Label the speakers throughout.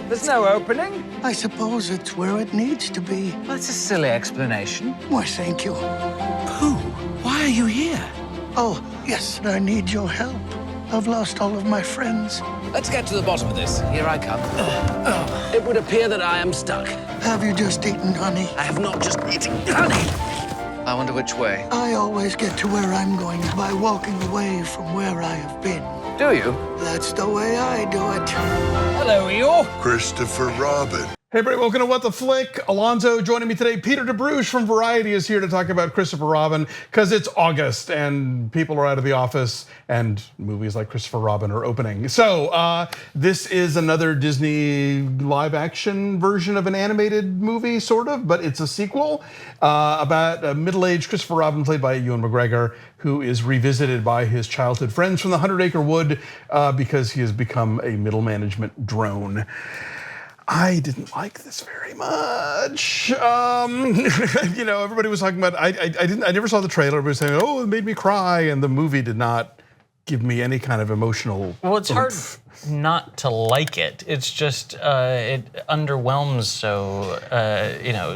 Speaker 1: There's no opening.
Speaker 2: I suppose it's where it needs to be.
Speaker 1: That's a silly explanation.
Speaker 2: Why, thank you.
Speaker 1: Pooh, why are you here?
Speaker 2: Oh, yes, I need your help. I've lost all of my friends.
Speaker 1: Let's get to the bottom of this. Here I come. It would appear that I am stuck.
Speaker 2: Have you just eaten honey?
Speaker 1: I have not just eaten honey. I wonder which way.
Speaker 2: I always get to where I'm going by walking away from where I have been.
Speaker 1: Do you?
Speaker 2: That's the way I do it.
Speaker 1: Hello, Eeyore.
Speaker 3: Christopher Robin.
Speaker 4: Hey everybody, welcome to What the Flick. Alonso joining me today. Peter Debruge from Variety is here to talk about Christopher Robin because it's August and people are out of the office and movies like Christopher Robin are opening. So this is another Disney live action version of an animated movie, sort of, but it's a sequel about a middle-aged Christopher Robin played by Ewan McGregor, who is revisited by his childhood friends from the 100 Acre Wood because he has become a middle management drone. I didn't like this very much. You know, everybody was talking about. I never saw the trailer. Everybody was saying, "Oh, it made me cry," and the movie did not give me any kind of emotional.
Speaker 5: Well, it's hard not to like it. It's just it underwhelms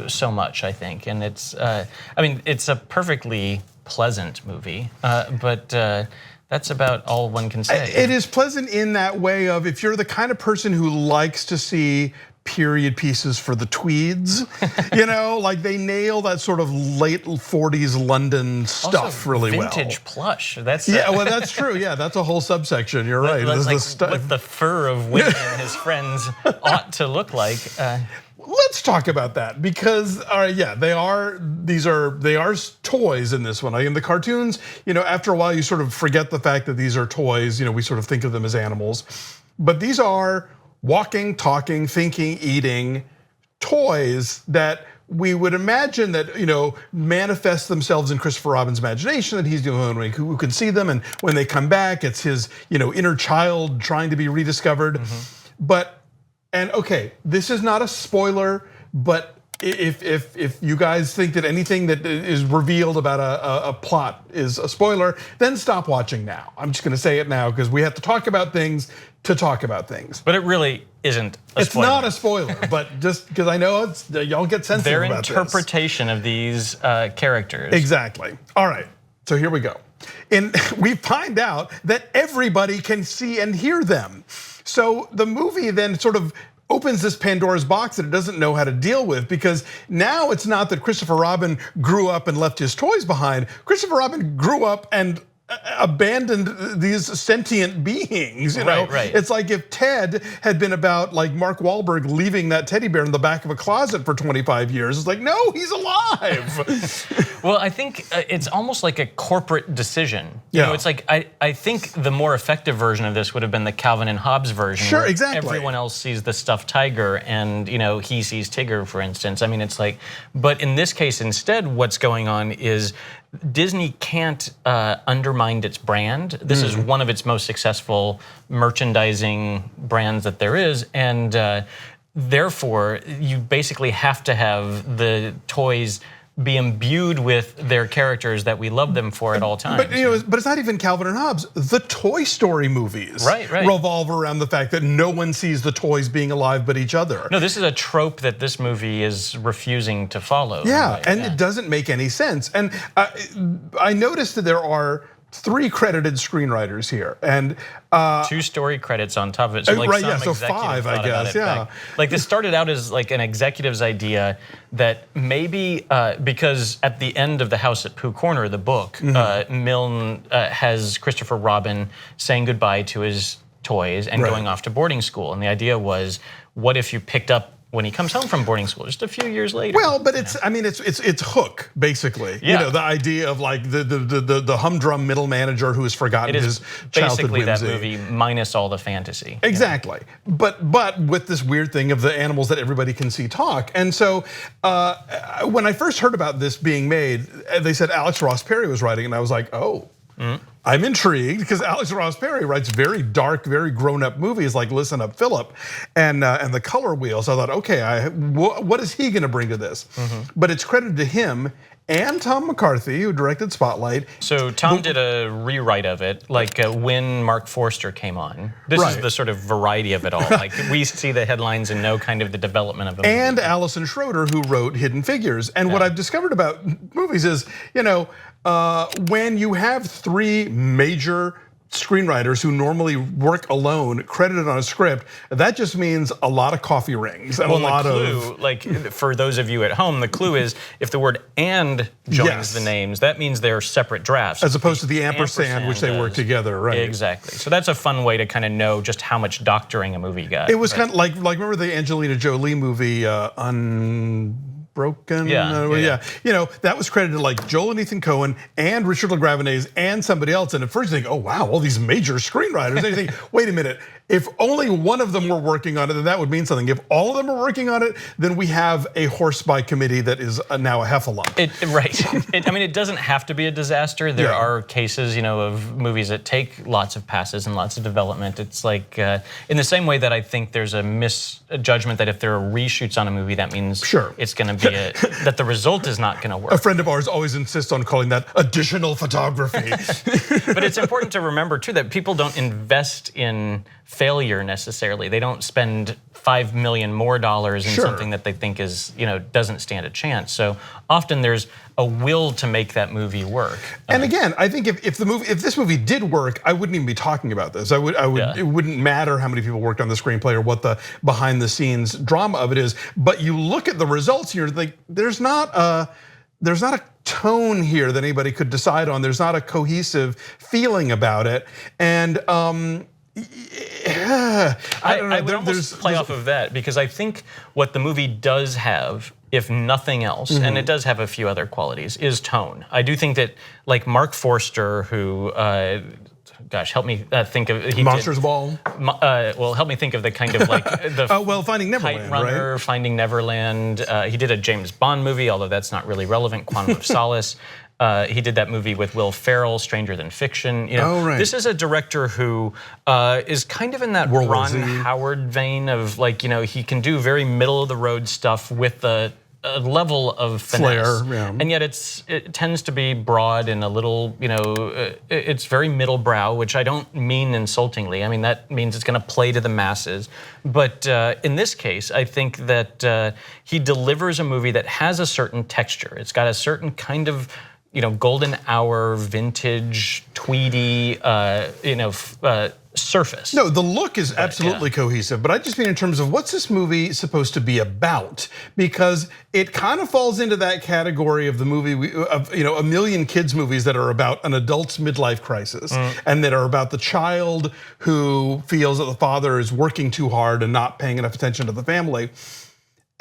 Speaker 5: so much. I think, and it's. I mean, it's a perfectly pleasant movie, but. That's about all one can say.
Speaker 4: It is pleasant in that way of if you're the kind of person who likes to see period pieces for the tweeds, you know, like they nail that sort of late 40s London stuff
Speaker 5: also,
Speaker 4: really well.
Speaker 5: Vintage plush. That's
Speaker 4: yeah, well, that's true. Yeah, that's a whole subsection. You're right.
Speaker 5: What the fur of Winnie and his friends ought to look like.
Speaker 4: Let's talk about that because, all right, yeah, they are toys in this one. In the cartoons, you know, after a while you sort of forget the fact that these are toys. You know, we sort of think of them as animals, but these are walking, talking, thinking, eating toys that we would imagine that, you know, manifest themselves in Christopher Robin's imagination, that he's the only one who can see them, and when they come back, it's his, you know, inner child trying to be rediscovered. And okay, this is not a spoiler, but if you guys think that anything that is revealed about a plot is a spoiler, then stop watching now. I'm just gonna say it now because we have to talk about things to talk about things.
Speaker 5: But it really isn't a spoiler.
Speaker 4: It's not a spoiler, but just because I know y'all get sensitive about this.
Speaker 5: Their interpretation of these characters.
Speaker 4: Exactly. All right, so here we go. And we find out that everybody can see and hear them. So the movie then sort of opens this Pandora's box that it doesn't know how to deal with, because now it's not that Christopher Robin grew up and left his toys behind. Christopher Robin grew up and abandoned these sentient beings, you know?
Speaker 5: Right.
Speaker 4: It's like if Ted had been about like Mark Wahlberg leaving that teddy bear in the back of a closet for 25 years. It's like, no, he's alive.
Speaker 5: Well, I think it's almost like a corporate decision. You
Speaker 4: Yeah.
Speaker 5: know, it's like, I think the more effective version of this would have been the Calvin and Hobbes version.
Speaker 4: Sure,
Speaker 5: where
Speaker 4: exactly.
Speaker 5: Everyone else sees the stuffed tiger and, you know, he sees Tigger, for instance. I mean, it's like, but in this case, instead, what's going on is Disney can't undermine its brand. This is one of its most successful merchandising brands that there is, and therefore you basically have to have the toys be imbued with their characters that we love them for at all times.
Speaker 4: But you know, but it's not even Calvin and Hobbes. The Toy Story movies
Speaker 5: Right.
Speaker 4: revolve around the fact that no one sees the toys being alive but each other.
Speaker 5: No, this is a trope that this movie is refusing to follow.
Speaker 4: Yeah, and it doesn't make any sense. And I noticed that there are 3 credited screenwriters here, and
Speaker 5: 2 story credits on top of it. So like
Speaker 4: right,
Speaker 5: some
Speaker 4: yeah, so
Speaker 5: executive
Speaker 4: 5, I
Speaker 5: thought about
Speaker 4: guess,
Speaker 5: it
Speaker 4: yeah.
Speaker 5: back. Like this started out as like an executive's idea that maybe because at the end of The House at Pooh Corner, the book, Milne has Christopher Robin saying goodbye to his toys and going off to boarding school, and the idea was, what if you picked up when he comes home from boarding school just a few years later?
Speaker 4: Well, but it's, I mean, it's Hook, basically.
Speaker 5: Yeah.
Speaker 4: You know, the idea of like the humdrum middle manager who has forgotten his childhood
Speaker 5: basically that
Speaker 4: whimsy.
Speaker 5: movie minus all the fantasy.
Speaker 4: Exactly, but with this weird thing of the animals that everybody can see talk. And so when I first heard about this being made, they said Alex Ross Perry was writing, and I was like, oh. I'm intrigued because Alex Ross Perry writes very dark, very grown-up movies like Listen Up, Philip, and The Color Wheel. So I thought, okay, what is he going to bring to this? But it's credited to him and Tom McCarthy, who directed Spotlight.
Speaker 5: So Tom did a rewrite of it, like when Mark Forster came on. This is the sort of variety of it all. Like we see the headlines and know kind of the development of the movie.
Speaker 4: And Allison Schroeder, who wrote Hidden Figures. And what I've discovered about movies is, when you have three major screenwriters who normally work alone credited on a script, that just means a lot of coffee rings and a lot of.
Speaker 5: Like for those of you at home, the clue is if the word "and" joins the names, that means they're separate drafts,
Speaker 4: as opposed to the ampersand, which they work together, right?
Speaker 5: Exactly. So that's a fun way to kind of know just how much doctoring a movie got.
Speaker 4: It was kind of like remember the Angelina Jolie movie Unbroken? That was credited like Joel and Ethan Coen and Richard LaGravenese and somebody else. And at first you think, oh wow, all these major screenwriters. And you think, wait a minute, if only one of them were working on it, then that would mean something. If all of them are working on it, then we have a horse by committee that is now a heffalump.
Speaker 5: It doesn't have to be a disaster. There are cases, of movies that take lots of passes and lots of development. It's like in the same way that I think there's a misjudgment that if there are reshoots on a movie, that means it's going to be that the result is not going to work.
Speaker 4: A friend of ours always insists on calling that additional photography.
Speaker 5: But it's important to remember too that people don't invest in failure necessarily. They don't spend $5 million more in something that they think is, doesn't stand a chance. So often there's a will to make that movie work.
Speaker 4: And again, I think if this movie did work, I wouldn't even be talking about this. It wouldn't matter how many people worked on the screenplay or what the behind the scenes drama of it is. But you look at the results and you're like, there's not a tone here that anybody could decide on. There's not a cohesive feeling about it. And
Speaker 5: I would almost play off of that because I think what the movie does have, if nothing else, and it does have a few other qualities, is tone. I do think that like Mark Forster, who help me think of
Speaker 4: Monsters Ball.
Speaker 5: Help me think of the kind of like the
Speaker 4: Finding Neverland,
Speaker 5: Kite Runner,
Speaker 4: right?
Speaker 5: Finding Neverland. He did a James Bond movie, although that's not really relevant. Quantum of Solace. He did that movie with Will Ferrell, Stranger Than Fiction. This is a director who is kind of in that Ron Howard vein of like, he can do very middle of the road stuff with a level of finesse, and yet it tends to be broad and a little, it's very middle brow, which I don't mean insultingly. I mean that means it's going to play to the masses. But in this case, I think that he delivers a movie that has a certain texture. It's got a certain kind of golden hour, vintage, tweedy, surface.
Speaker 4: No, the look is absolutely cohesive, but I just mean in terms of what's this movie supposed to be about? Because it kind of falls into that category of the movie of a million kids movies that are about an adult's midlife crisis and that are about the child who feels that the father is working too hard and not paying enough attention to the family.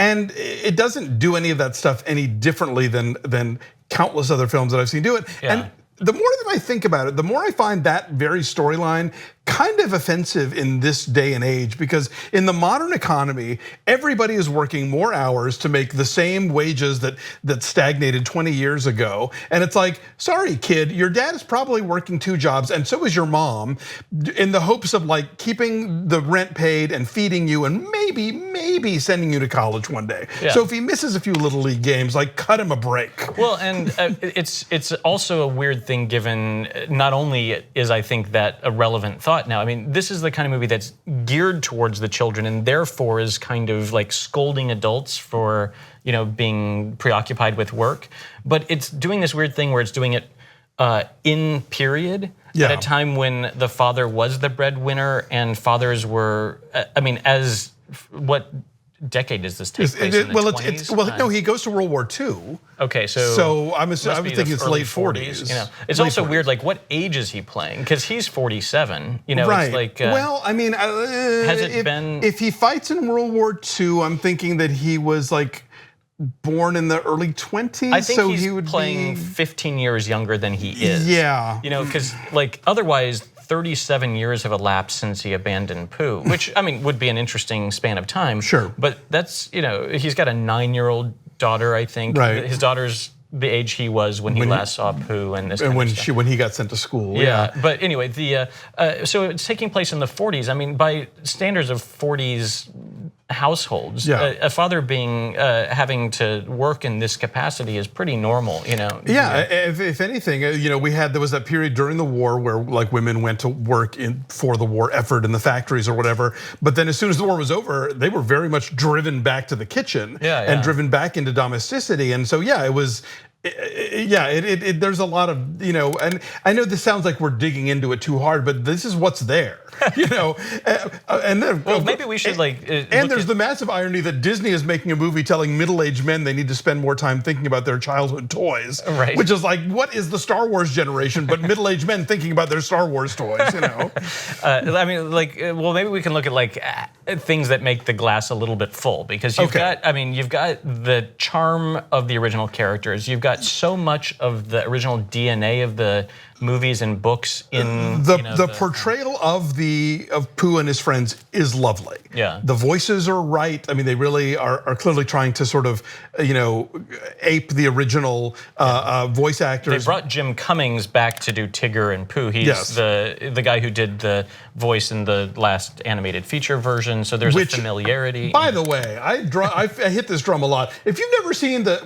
Speaker 4: And it doesn't do any of that stuff any differently than countless other films that I've seen do it. And the more that I think about it, the more I find that very storyline kind of offensive in this day and age, because in the modern economy, everybody is working more hours to make the same wages that stagnated 20 years ago. And it's like, sorry, kid, your dad is probably working 2 jobs, and so is your mom, in the hopes of like keeping the rent paid and feeding you and maybe sending you to college one day. So if he misses a few Little League games, like cut him a break.
Speaker 5: Well, and it's also a weird thing given not only is I think that a relevant thought now. I mean, this is the kind of movie that's geared towards the children and therefore is kind of like scolding adults for, being preoccupied with work. But it's doing this weird thing where it's doing it in period at a time when the father was the breadwinner and fathers were, what decade does this take place in the 20s?
Speaker 4: No, he goes to World War II.
Speaker 5: Okay, so
Speaker 4: I was thinking it's late 40s.
Speaker 5: It's also weird, like what age is he playing? Because he's 47.
Speaker 4: Right.
Speaker 5: It's like,
Speaker 4: has
Speaker 5: it been?
Speaker 4: If he fights in World War II, I'm thinking that he was like born in the early 20s.
Speaker 5: I think he's playing 15 years younger than he is.
Speaker 4: Yeah.
Speaker 5: Because like otherwise, 37 years have elapsed since he abandoned Pooh, which would be an interesting span of time.
Speaker 4: Sure.
Speaker 5: But that's, he's got a 9-year-old daughter, I think.
Speaker 4: Right.
Speaker 5: His daughter's the age he was when he last saw Pooh and this. And
Speaker 4: when he got sent to school.
Speaker 5: Yeah. But anyway, so it's taking place in the 40s. I mean, by standards of 40s households.
Speaker 4: Yeah.
Speaker 5: A father being having to work in this capacity is pretty normal, you know.
Speaker 4: Yeah, if anything, there was that period during the war where like women went to work for the war effort in the factories or whatever. But then as soon as the war was over, they were very much driven back to the kitchen and driven back into domesticity. And so it was. There's a lot of, and I know this sounds like we're digging into it too hard, but this is what's there, and then
Speaker 5: maybe we should
Speaker 4: and there's the massive irony that Disney is making a movie telling middle-aged men they need to spend more time thinking about their childhood toys,
Speaker 5: right?
Speaker 4: Which is like, what is the Star Wars generation but middle-aged men thinking about their Star Wars toys,
Speaker 5: I mean, maybe we can look at things that make the glass a little bit full, because you've got the charm of the original characters, you've got so much of the original DNA of the movies and books in
Speaker 4: the portrayal of Pooh and his friends is lovely.
Speaker 5: Yeah,
Speaker 4: the voices are right. I mean, they really are clearly trying to sort of ape the original voice actors.
Speaker 5: They brought Jim Cummings back to do Tigger and Pooh. He's the guy who did the voice in the last animated feature version. So there's a familiarity.
Speaker 4: By the way, I hit this drum a lot. If you've never seen the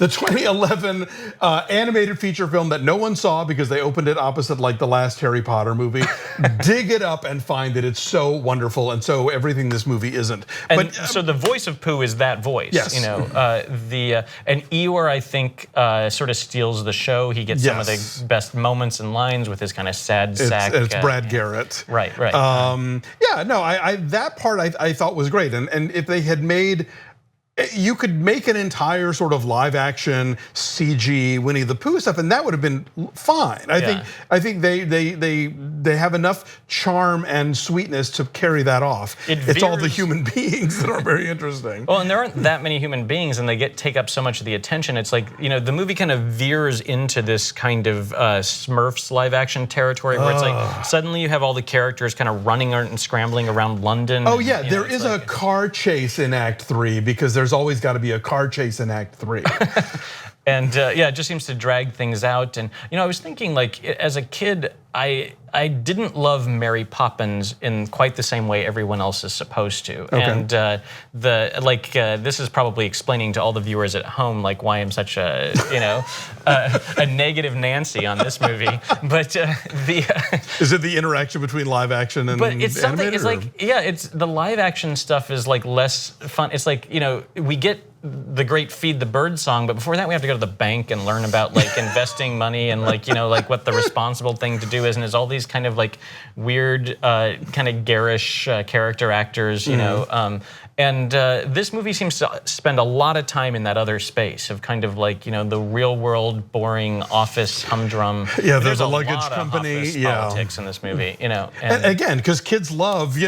Speaker 4: 2011 animated feature film that no one saw because they opened it opposite like the last Harry Potter movie, dig it up and find it. It's so wonderful, and so everything this movie isn't.
Speaker 5: And so the voice of Pooh is that voice.
Speaker 4: Yes.
Speaker 5: And Eeyore, I think, sort of steals the show. He gets some of the best moments and lines with his kind of sad sack.
Speaker 4: It's Brad Garrett.
Speaker 5: Right.
Speaker 4: That part I thought was great, and if they had made. You could make an entire sort of live action CG Winnie the Pooh stuff, and that would have been fine. I think they have enough charm and sweetness to carry that off. It's all the human beings that are very interesting.
Speaker 5: Well, and there aren't that many human beings, and they take up so much of the attention. It's like, the movie kind of veers into this kind of Smurfs live action territory, where it's like suddenly you have all the characters kind of running and scrambling around London.
Speaker 4: Oh yeah, there is a car chase in Act 3 because there's always got to be a car chase in Act 3.
Speaker 5: And it just seems to drag things out. And I was thinking, like, as a kid, I didn't love Mary Poppins in quite the same way everyone else is supposed to.
Speaker 4: Okay.
Speaker 5: And this is probably explaining to all the viewers at home like why I'm such a a negative Nancy on this movie. But
Speaker 4: is it the interaction between live action and
Speaker 5: but it's something.
Speaker 4: animated,
Speaker 5: It's the live action stuff is like less fun. It's like we get the great Feed the Bird song, but before that we have to go to the bank and learn about like investing money and like what the responsible thing to do is, and there's all these kind of like weird kind of garish character actors, and this movie seems to spend a lot of time in that other space of kind of like the real world boring office humdrum.
Speaker 4: Yeah,
Speaker 5: there's
Speaker 4: a
Speaker 5: a
Speaker 4: luggage
Speaker 5: lot
Speaker 4: company.
Speaker 5: Of politics in this movie,
Speaker 4: And again, because kids love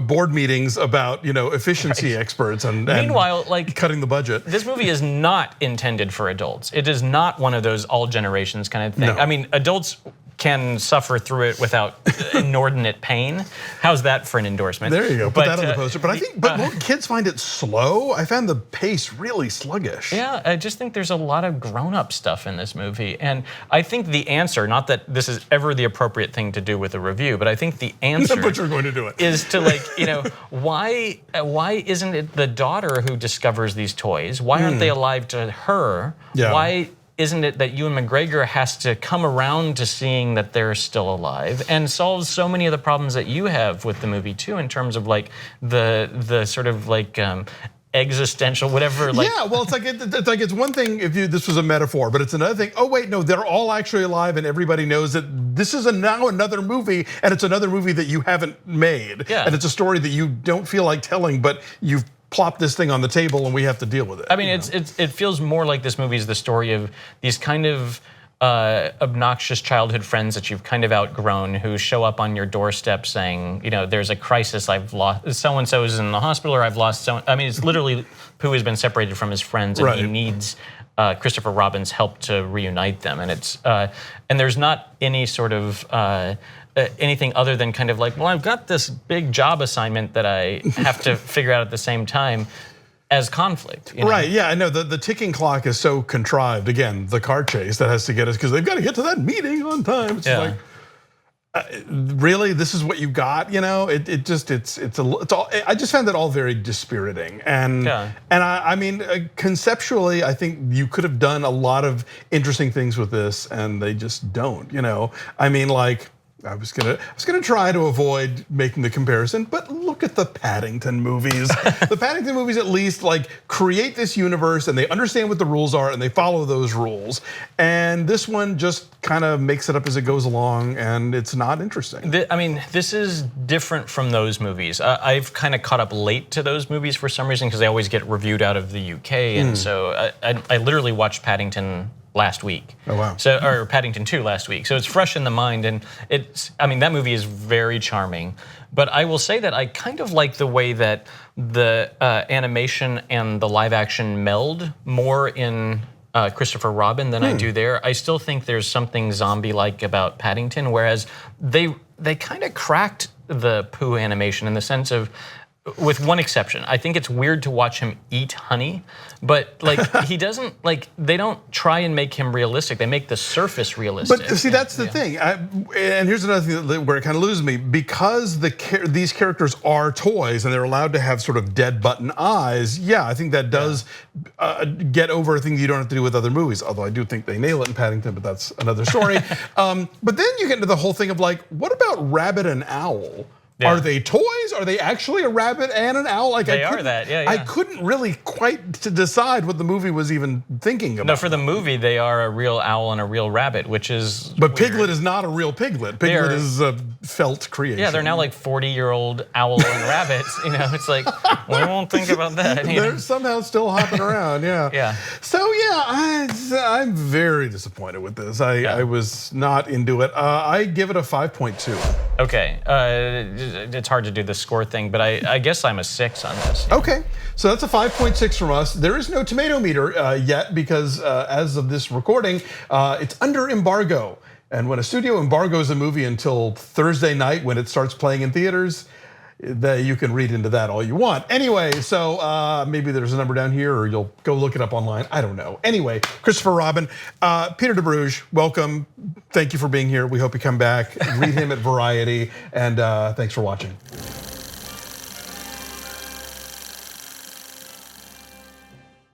Speaker 4: board meetings about efficiency experts and
Speaker 5: meanwhile,
Speaker 4: cutting the budget.
Speaker 5: This movie is not intended for adults. It is not one of those all generations kind of thing.
Speaker 4: No.
Speaker 5: I mean, adults can suffer through it without inordinate pain. How's that for an endorsement?
Speaker 4: There you go. Put that on the poster. But I think, won't kids find it slow? I found the pace really sluggish.
Speaker 5: Yeah, I just think there's a lot of grown-up stuff in this movie, and I think the answer, not that this is ever the appropriate thing to do with a review, but I think the answer,
Speaker 4: but you're going to do it,
Speaker 5: is to why isn't it the daughter who discovers these toys? Why aren't they alive to her?
Speaker 4: Yeah.
Speaker 5: Why isn't it that Ewan McGregor has to come around to seeing that they're still alive and solves so many of the problems that you have with the movie too, in terms of like the sort of like existential whatever.
Speaker 4: Yeah, well, it's one thing if this was a metaphor, but it's another thing. Oh wait, no, they're all actually alive, and everybody knows that this is now another movie, and it's another movie that you haven't made, and it's a story that you don't feel like telling, but you've plop this thing on the table and we have to deal with it.
Speaker 5: I mean, it feels more like this movie is the story of these kind of obnoxious childhood friends that you've kind of outgrown who show up on your doorstep saying, there's a crisis, I've lost, so-and-so's in the hospital, or I've lost so. I mean, it's literally Pooh has been separated from his friends and he needs Christopher Robin's help to reunite them. And and there's not any sort of anything other than kind of like, well, I've got this big job assignment that I have to figure out at the same time as conflict.
Speaker 4: Right, yeah, I know. The ticking clock is so contrived. Again, the car chase that has to get us, because they've got to get to that meeting on time. It's like, Really, this is what you got, you know? It's all. I just found that all very dispiriting, and I mean, conceptually, I think you could have done a lot of interesting things with this, and they just don't, you know? I mean, like, I was gonna try to avoid making the comparison, but look at the Paddington movies. The Paddington movies at least like create this universe and they understand what the rules are and they follow those rules. And this one just kind of makes it up as it goes along, and it's not interesting.
Speaker 5: I mean, this is different from those movies. I've kind of caught up late to those movies for some reason because they always get reviewed out of the UK, and so I literally watched Paddington last week.
Speaker 4: Oh wow.
Speaker 5: So, or Paddington 2 last week. So it's fresh in the mind, and I mean, that movie is very charming. But I will say that I kind of like the way that the animation and the live action meld more in Christopher Robin than I do there. I still think there's something zombie-like about Paddington, whereas they kind of cracked the Pooh animation in the sense of, with one exception, I think it's weird to watch him eat honey, but like he doesn't, like, they don't try and make him realistic. They make the surface realistic.
Speaker 4: But see, that's the thing. And here's another thing where it kind of loses me. Because these characters are toys and they're allowed to have sort of dead button eyes, yeah, I think that does get over a thing that you don't have to do with other movies. Although I do think they nail it in Paddington, but that's another story. But then you get into the whole thing of like, what about Rabbit and Owl? Yeah. Are they toys? Are they actually a rabbit and an owl? Like
Speaker 5: they are that, yeah.
Speaker 4: I couldn't really quite decide what the movie was even thinking about.
Speaker 5: No, for the movie, they are a real owl and a real rabbit, which is
Speaker 4: But
Speaker 5: weird.
Speaker 4: Piglet is not a real piglet. Piglet is a felt creation.
Speaker 5: Yeah, they're now like 40-year-old owl and rabbits. You know, it's like, we won't think about that.
Speaker 4: They're somehow still hopping around, yeah.
Speaker 5: Yeah.
Speaker 4: So yeah, I'm very disappointed with this. I was not into it. I give it a 5.2.
Speaker 5: Okay, it's hard to do the score thing, but I guess I'm a 6 on this.
Speaker 4: Okay, so that's a 5.6 from us. There is no tomato meter yet because as of this recording, it's under embargo. And when a studio embargoes a movie until Thursday night when it starts playing in theaters, you can read into that all you want. Anyway, so maybe there's a number down here or you'll go look it up online. I don't know. Anyway, Christopher Robin, Peter Debruge, welcome. Thank you for being here. We hope you come back. Read him at Variety, and thanks for watching.